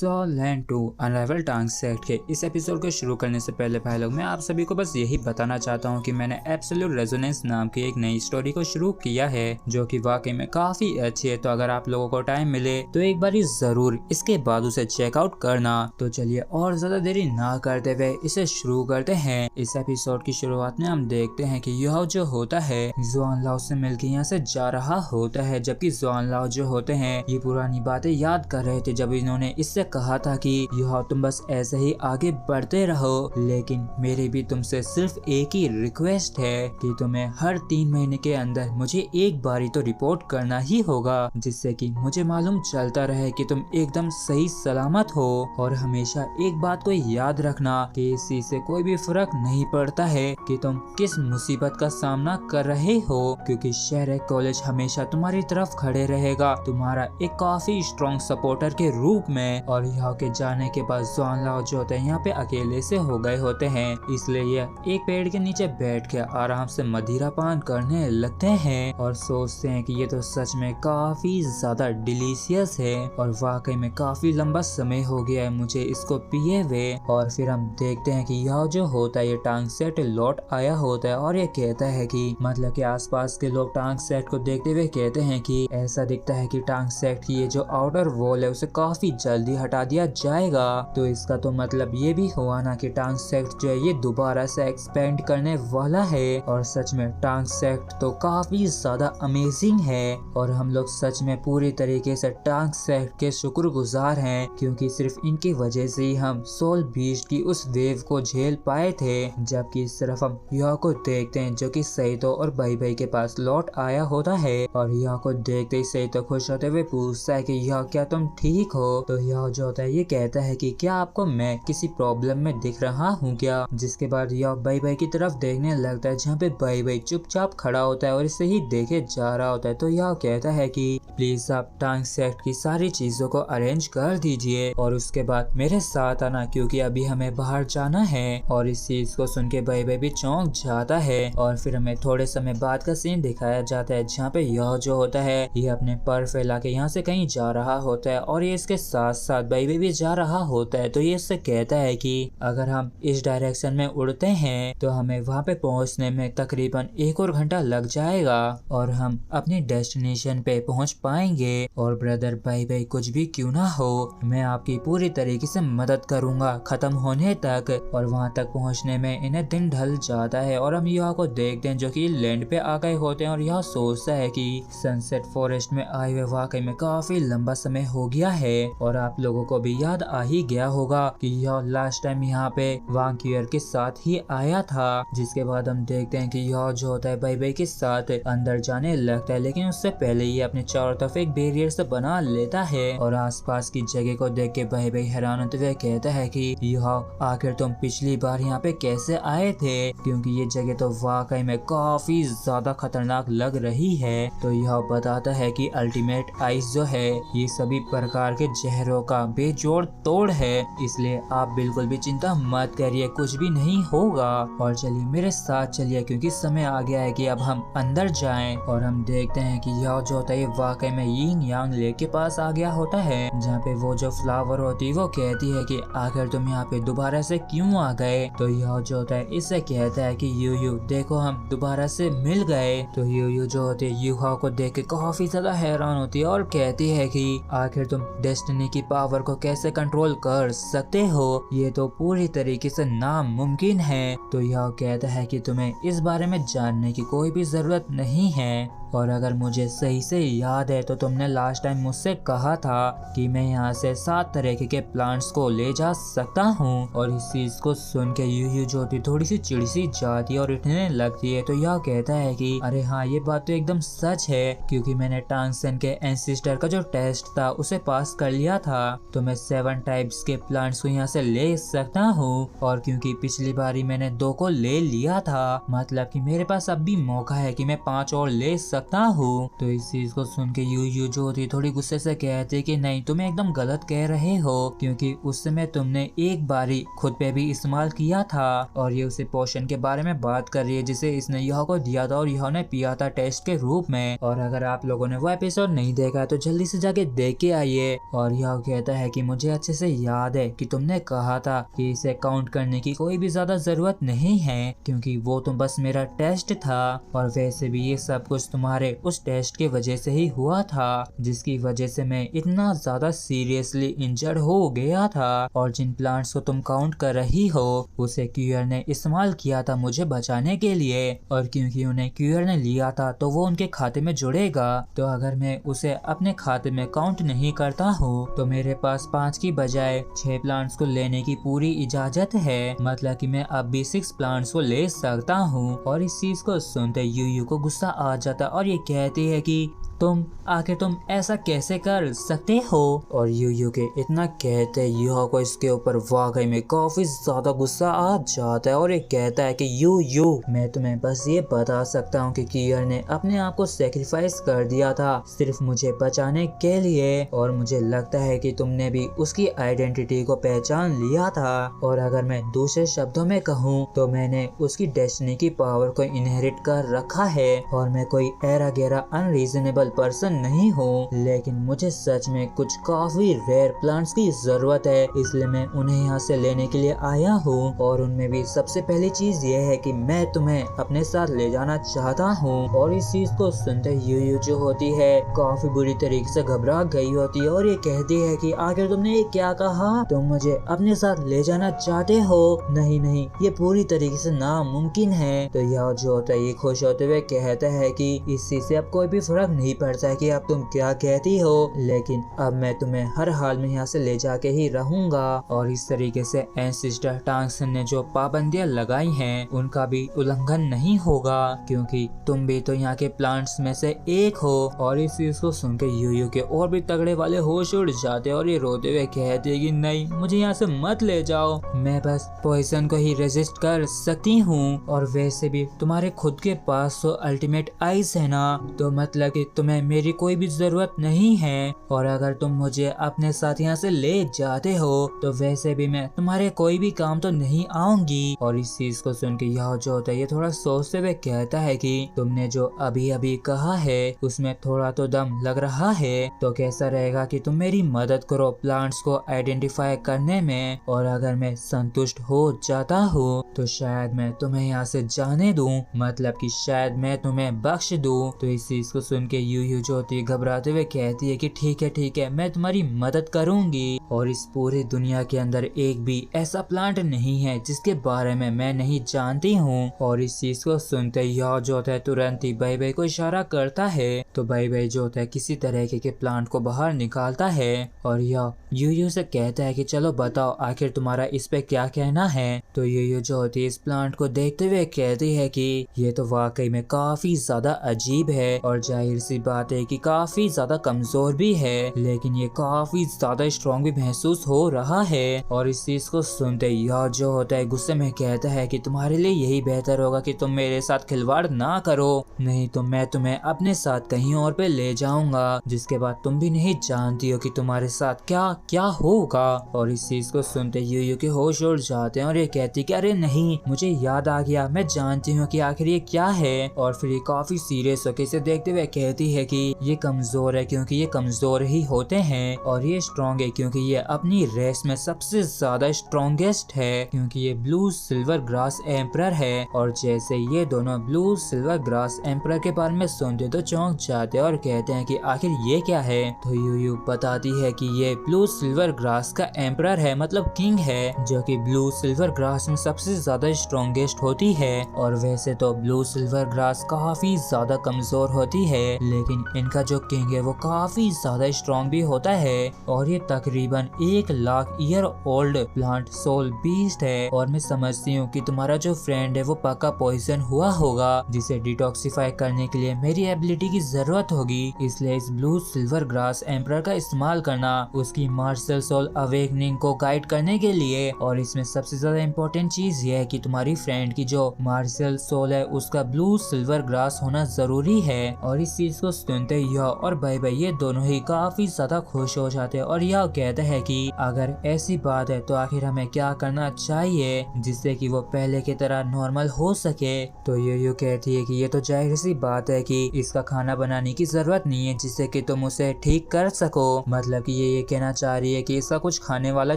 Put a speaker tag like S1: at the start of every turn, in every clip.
S1: So land 2 अनराइवल टांग set के इस एपिसोड को शुरू करने से पहले भाई लोग मैं आप सभी को बस यही बताना चाहता हूँ कि मैंने एब्सोल्यूट रेजोनेंस नाम की एक नई स्टोरी को शुरू किया है जो कि वाकई में काफी अच्छी है। तो अगर आप लोगों को टाइम मिले तो एक बार जरूर इसके बाद उसे चेकआउट करना। तो चलिए और ज्यादा देरी ना करते हुए इसे शुरू करते हैं। इस एपिसोड की शुरुआत में हम देखते हैं कि यह जो होता है जुआन लाओ से मिलकर यहाँ से जा रहा होता है, जबकि जुआन लाओ जो होते हैं ये पुरानी बातें याद कर रहे थे जब इन्होंने इससे कहा था कि यह तुम बस ऐसे ही आगे बढ़ते रहो, लेकिन मेरी भी तुमसे सिर्फ एक ही रिक्वेस्ट है कि तुम्हें हर 3 महीने के अंदर मुझे एक बारी तो रिपोर्ट करना ही होगा, जिससे कि मुझे मालूम चलता रहे कि तुम एकदम सही सलामत हो। और हमेशा एक बात को याद रखना कि इस चीज से कोई भी फर्क नहीं पड़ता है कि तुम किस मुसीबत का सामना कर रहे हो, क्योंकि शहर कॉलेज हमेशा तुम्हारी तरफ खड़े रहेगा, तुम्हारा एक काफी स्ट्रॉन्ग सपोर्टर के रूप में। और यहाँ के जाने के बाद जुआन लाओ जो होते हैं यहाँ पे अकेले से हो गए होते हैं, इसलिए ये एक पेड़ के नीचे बैठ के आराम से मदिरा पान करने लगते हैं और सोचते हैं कि ये तो सच में काफी ज्यादा डिलीशियस है और वाकई में काफी लंबा समय हो गया है मुझे इसको पिए हुए। और फिर हम देखते हैं कि यह जो होता है ये टांग सेट लौट आया होता है और ये कहता है कि मतलब कि आसपास के लोग टांग सेट को देखते हुए कहते हैं कि ऐसा दिखता है कि टांग सेट की ये जो आउटर वॉल है उसे काफी जल्दी हटा दिया जाएगा। तो इसका तो मतलब ये भी हुआ ना कि टांग सेक्ट जो है ये दोबारा से एक्सपेंड करने वाला है। और सच में टांग सेक्ट तो काफी ज्यादा अमेजिंग है और हम लोग सच में पूरी तरीके से टांग सेक्ट के शुक्रगुजार हैं, क्योंकि सिर्फ इनकी वजह से ही हम सोल बीस्ट की उस वेव को झेल पाए थे। जबकि इस तरफ हम यह को देखते हैं जो कि सईतो और भाई भाई के पास लौट आया होता है और यह को देखते ही सईतो खुश होते हुए पूछता है कि यह क्या तुम ठीक हो। तो यह जो होता है ये कहता है कि क्या आपको मैं किसी प्रॉब्लम में दिख रहा हूँ क्या। जिसके बाद यह भाई भाई की तरफ देखने लगता है जहाँ पे भाई भाई चुपचाप खड़ा होता है और इसे ही देखे जा रहा होता है। तो यह कहता है कि प्लीज आप टांग सेट की सारी चीजों को अरेंज कर दीजिए और उसके बाद मेरे साथ आना, क्योंकि अभी हमें बाहर जाना है। और इस चीज को सुन के भाई भाई भी चौंक जाता है और फिर हमें थोड़े समय बाद का सीन दिखाया जाता है जहाँ पे यह जो होता है ये अपने पर फैला के यहाँ से कहीं जा रहा होता है और ये इसके साथ साथ भाई भी जा रहा होता है। तो ये इससे कहता है कि अगर हम इस डायरेक्शन में उड़ते हैं तो हमें वहाँ पे पहुँचने में तकरीबन 1 और घंटा लग जाएगा और हम अपनी डेस्टिनेशन पे पहुँच पाएंगे। और ब्रदर भाई भाई कुछ भी क्यों ना हो मैं आपकी पूरी तरीके से मदद करूंगा खत्म होने तक। और वहाँ तक पहुँचने में इन्हें दिन ढल जाता है और हम यहाँ को देखते हैं जो कि लैंड पे आ गए होते हैं और यह सोचता है कि सनसेट फॉरेस्ट में आए हुए वाकई में काफी लंबा समय हो गया है। और आप लोगों को भी याद आ ही गया होगा कि यह लास्ट टाइम यहाँ पे वांकियर के साथ ही आया था। जिसके बाद हम देखते हैं कि यह जो होता है भाई भाई के साथ अंदर जाने लगता है, लेकिन उससे पहले ये अपने चारों तरफ एक बैरियर से बना लेता है और आसपास की जगह को देख के भाई भाई हैरान होते हुए कहता है कि यह आखिर तुम पिछली बार यहाँ पे कैसे आए थे, क्योंकि ये जगह तो वाकई में काफी ज्यादा खतरनाक लग रही है। तो यह बताता है कि अल्टीमेट आइस जो है ये सभी प्रकार के जहरों का बेजोड़ तोड़ है, इसलिए आप बिल्कुल भी चिंता मत करिए, कुछ भी नहीं होगा। और चलिए मेरे साथ चलिए क्योंकि समय आ गया है कि अब हम अंदर जाएं। और हम देखते हैं कि यह जो होता है वाकई में यिंग यांग लेक के पास आ गया होता है, जहाँ पे वो जो फ्लावर होती है वो कहती है कि आखिर तुम यहाँ पे दोबारा से क्यों आ गए। तो यह जो होता है इससे कहता है कि यू देखो हम दोबारा से मिल गए। तो यू जो होती है यूहा को देख के काफी ज्यादा हैरान होती है और कहती है कि आखिर तुम डेस्टिनी की पावर को कैसे कंट्रोल कर सकते हो, ये तो पूरी तरीके से नामुमकिन है। तो यह कहता है कि तुम्हें इस बारे में जानने की कोई भी जरूरत नहीं है। और अगर मुझे सही से याद है तो तुमने लास्ट टाइम मुझसे कहा था कि मैं यहाँ से 7 तरह के प्लांट्स को ले जा सकता हूँ। और इस चीज को सुन के यू जो होती थोड़ी सी चिड़ सी जाती है और उठने लगती है। तो यह कहता है कि अरे हाँ ये बात तो एकदम सच है, क्योंकि मैंने टांगसन के एंसिस्टर का जो टेस्ट था उसे पास कर लिया था, तो मैं 7 टाइप्स के प्लांट्स को यहाँ से ले सकता हूँ। और क्योंकि पिछली बारी मैंने 2 को ले लिया था, मतलब कि मेरे पास अब भी मौका है कि मैं 5 और ले सकता हूँ। तो इस चीज को सुन के यू जो होती थोड़ी गुस्से से कहती कि नहीं तुम एकदम गलत कह रहे हो, क्योंकि उस समय तुमने एक बारी खुद पे भी इस्तेमाल किया था। और ये उसे पोशन के बारे में बात कर रही है जिसे इसने यह को दिया था और यह ने पिया था टेस्ट के रूप में। और अगर आप लोगों ने वो एपिसोड नहीं देखा तो जल्दी से जाके देख के आइए। और यह कहता कहता है कि मुझे अच्छे से याद है कि तुमने कहा था कि इसे काउंट करने की कोई भी ज्यादा जरूरत नहीं है, क्योंकि वो तो बस मेरा टेस्ट था, और वैसे भी ये सब कुछ तुम्हारे उस टेस्ट की वजह से ही हुआ था, जिसकी वजह से मैं इतना ज्यादा सीरियसली इंजर्ड हो गया था। और जिन प्लांट्स को तुम काउंट कर रही हो उसे क्यूअर ने इस्तेमाल किया था मुझे बचाने के लिए, और क्योंकि उन्हें क्यूअर ने लिया था तो वो उनके खाते में जुड़ेगा। तो अगर मैं उसे अपने खाते में काउंट नहीं करता हूँ तो मेरे पास 5 की बजाय 6 प्लांट्स को लेने की पूरी इजाजत है, मतलब कि मैं अब भी 6 प्लांट्स को ले सकता हूँ। और इस चीज को सुनते यूयू को गुस्सा आ जाता और ये कहती है कि आखिर तुम ऐसा कैसे कर सकते हो। और यूयू के इतना कहते यूहा को इसके ऊपर वाकई में काफी ज्यादा गुस्सा आ जाता है, और ये कहता है कि यूयू मैं तुम्हें बस ये बता सकता हूँ कि क्यूअर ने अपने आप को सेक्रीफाइस कर दिया था सिर्फ मुझे बचाने के लिए, और मुझे लगता है कि तुमने भी उसकी आइडेंटिटी को पहचान लिया था। और अगर मैं दूसरे शब्दों में कहूँ तो मैंने उसकी डेस्टिनी की पावर को इनहेरिट कर रखा है, और मैं कोई एरा गैरा अनरीजनेबल पर्सन नहीं हूँ, लेकिन मुझे सच में कुछ काफी रेयर प्लांट्स की जरूरत है, इसलिए मैं उन्हें यहाँ से लेने के लिए आया हूँ। और उनमें भी सबसे पहली चीज ये है कि मैं तुम्हें अपने साथ ले जाना चाहता हूँ। और इस चीज को सुनते यूयू जो होती है काफी बुरी तरीके से घबरा गई होती है, और ये कहती है कि आखिर तुमने ये क्या कहा, तुम मुझे अपने साथ ले जाना चाहते हो। नहीं नहीं, ये पूरी तरीके से नामुमकिन है। तो यह जो होता है ये खुश होते हुए कहता है कि इस चीज से अब कोई भी फर्क नहीं पड़ता है कि अब तुम क्या कहती हो, लेकिन अब मैं तुम्हें हर हाल में यहाँ से ले जाके ही रहूंगा। और इस तरीके से एंसिस्टर टांगसन ने जो पाबंदियां लगाई हैं उनका भी उल्लंघन नहीं होगा, क्योंकि तुम भी तो यहाँ के प्लांट्स में से एक हो। और इस चीज को सुन के यूयू के और भी तगड़े वाले होश उड़ जाते और ये रोते हुए कहते कि नहीं, मुझे यहाँ से मत ले जाओ, मैं बस पॉइजन को ही रेजिस्ट कर सकती हूँ। और वैसे भी तुम्हारे खुद के पास तो अल्टीमेट आइज है ना, तो मतलब कि तुम्हें मेरी कोई भी जरूरत नहीं है। और अगर तुम मुझे अपने साथ यहाँ से ले जाते हो तो वैसे भी मैं तुम्हारे कोई भी काम तो नहीं आऊंगी। और इस चीज को सुन के यह जो होता है ये थोड़ा सोचते हुए कहता है कि तुमने जो अभी अभी कहा है उसमें थोड़ा तो दम लग रहा है, तो कैसा रहेगा कि तुम मेरी मदद करो प्लांट्स को आइडेंटिफाई करने में। और अगर मैं संतुष्ट हो जाता हूँ तो शायद मैं तुम्हें यहाँ से जाने दूं, मतलब कि शायद मैं तुम्हें बख्श दूं। तो इस चीज को सुन के यूयू जो होती है घबराते हुए कहती है कि ठीक है मैं तुम्हारी मदद करूंगी। और इस पूरी दुनिया के अंदर एक भी ऐसा प्लांट नहीं है जिसके बारे में मैं नहीं जानती हूँ। और इस चीज को सुनते यह जो होता है तुरंत ही बाई बाई को इशारा करता है, तो बाई बाई जो होता है किसी तरह के प्लांट को बाहर निकालता है, और यह यूयू से कहता है कि चलो बताओ आखिर तुम्हारा इस पे क्या कहना है। तो यूयू जो होती है इस प्लांट को देखते हुए कहती है कि ये तो वाकई में काफी ज्यादा अजीब है, और जाहिर सी बात है कि काफी ज्यादा कमजोर भी है, लेकिन ये काफी ज्यादा स्ट्रॉन्ग भी महसूस हो रहा है। और इस चीज को सुनते यह जो होता है गुस्से में कहता है कि तुम्हारे लिए यही बेहतर होगा कि तुम मेरे साथ खिलवाड़ ना करो, नहीं तो मैं तुम्हें अपने साथ कहीं और पे ले जाऊंगा, जिसके बाद तुम भी नहीं जानती हो कि तुम्हारे साथ क्या क्या होगा। और इस चीज को सुनते यूयू के होश उड़ जाते हैं, और ये कहती कि अरे नहीं, मुझे याद आ गया, मैं जानती हूँ कि आखिर ये क्या है। और फिर ये काफी सीरियस होकर इसे देखते हुए कहती है कि ये कमजोर है क्योंकि ये कमजोर ही होते हैं, और ये स्ट्रॉन्ग है क्योंकि ये अपनी रेस में सबसे ज्यादा स्ट्रॉन्गेस्ट है, क्योंकि ये ब्लू सिल्वर ग्रास एम्परर है। और जैसे ये दोनों ब्लू सिल्वर ग्रास एम्परर के बारे में सुनते तो चौंक जाते और कहते हैं कि आखिर ये क्या है। तो यूयू बताती है कि ये ब्लू सिल्वर ग्रास का एम्परर है, मतलब किंग है, जो कि ब्लू सिल्वर ग्रास में सबसे ज्यादा स्ट्रॉन्गेस्ट होती है। और वैसे तो ब्लू सिल्वर ग्रास काफी ज्यादा कमजोर होती है, लेकिन इनका जो किंग है वो काफी ज्यादा स्ट्रॉन्ग भी होता है। और ये तकरीबन 1,00,000 year old plant soul beast है। और मैं समझती हूँ कि तुम्हारा जो फ्रेंड है वो पक्का पॉइजन हुआ होगा, जिसे डिटॉक्सिफाई करने के लिए मेरी एबिलिटी की जरूरत होगी, इसलिए इस ब्लू सिल्वर ग्रास एम्परर का इस्तेमाल करना उसकी मार्शल सोल अवेकनिंग को गाइड करने के लिए। और इसमें सबसे ज्यादा इम्पोर्टेंट चीज ये है कि तुम्हारी फ्रेंड की जो मार्शल सोल है उसका ब्लू सिल्वर ग्रास होना जरूरी है। और इस चीज को को सुनते यह और भाई भाई ये दोनों ही काफी ज्यादा खुश हो जाते हैं और यह कहते हैं कि अगर ऐसी बात है तो आखिर हमें क्या करना चाहिए जिससे कि वो पहले की तरह नॉर्मल हो सके। तो यूयू कहती है कि ये तो जाहिर सी बात है कि इसका खाना बनाने की जरूरत नहीं है जिससे कि तुम उसे ठीक कर सको। मतलब कि ये कहना चाह रही है कि इसका कुछ खाने वाला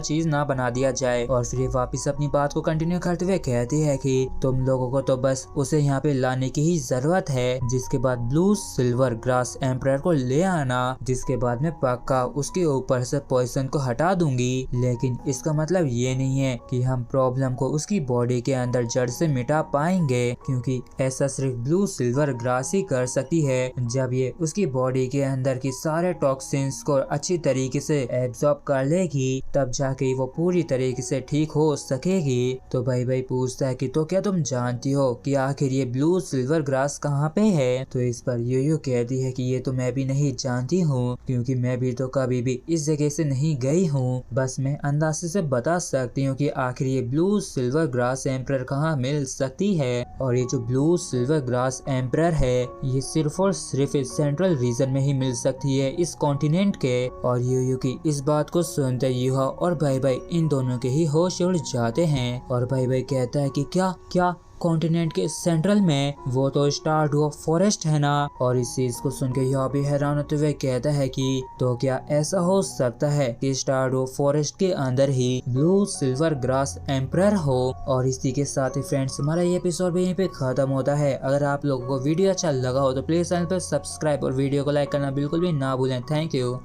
S1: चीज ना बना दिया जाए। और फिर वापिस अपनी बात को कंटिन्यू करते हुए कहती है कि तुम लोगों को तो बस उसे यहाँ पे लाने की ही जरूरत है, जिसके बाद ब्लू सिल्वर ग्रास एम्परर को ले आना, जिसके बाद में पक्का उसके ऊपर से पॉइजन को हटा दूंगी। लेकिन इसका मतलब ये नहीं है कि हम प्रॉब्लम को उसकी बॉडी के अंदर जड़ से मिटा पाएंगे, क्योंकि ऐसा सिर्फ ब्लू सिल्वर ग्रास ही कर सकती है। जब ये उसकी बॉडी के अंदर की सारे टॉक्सिन्स को अच्छी तरीके से एब्जॉर्ब कर लेगी तब जाके वो पूरी तरीके से ठीक हो सकेगी। तो भाई भाई पूछता है कि तो क्या तुम जानती हो कि आखिर ये ब्लू सिल्वर ग्रास कहाँ पे है। तो इस पर यूयू कहती है कि ये तो मैं भी नहीं जानती हूँ, क्योंकि मैं भी तो कभी भी इस जगह से नहीं गई हूँ। बस मैं अंदाजे से बता सकती हूँ कि आखिर ये ब्लू सिल्वर ग्रास एम्परर कहाँ मिल सकती है। और ये जो ब्लू सिल्वर ग्रास एम्परर है ये सिर्फ और सिर्फ इस सेंट्रल रीजन में ही मिल सकती है इस कॉन्टिनेंट के। और यूयू की इस बात को सुनते यूहा और भाई भाई इन दोनों के ही होश उड़ जाते हैं। और भाई भाई कहता है कि क्या क्या कॉन्टिनेंट के सेंट्रल में वो तो स्टारडू फॉरेस्ट है ना। और इस चीज को सुन के यह भी हैरान होते हुए कहता है कि तो क्या ऐसा हो सकता है कि स्टारडू फॉरेस्ट के अंदर ही ब्लू सिल्वर ग्रास एम्परर हो। और इसी के साथ ही फ्रेंड्स हमारा ये एपिसोड भी यहीं पे खत्म होता है। अगर आप लोगों को वीडियो अच्छा लगा हो तो प्लीज चैनल पर सब्सक्राइब और वीडियो को लाइक करना बिल्कुल भी ना भूलें। Thank you.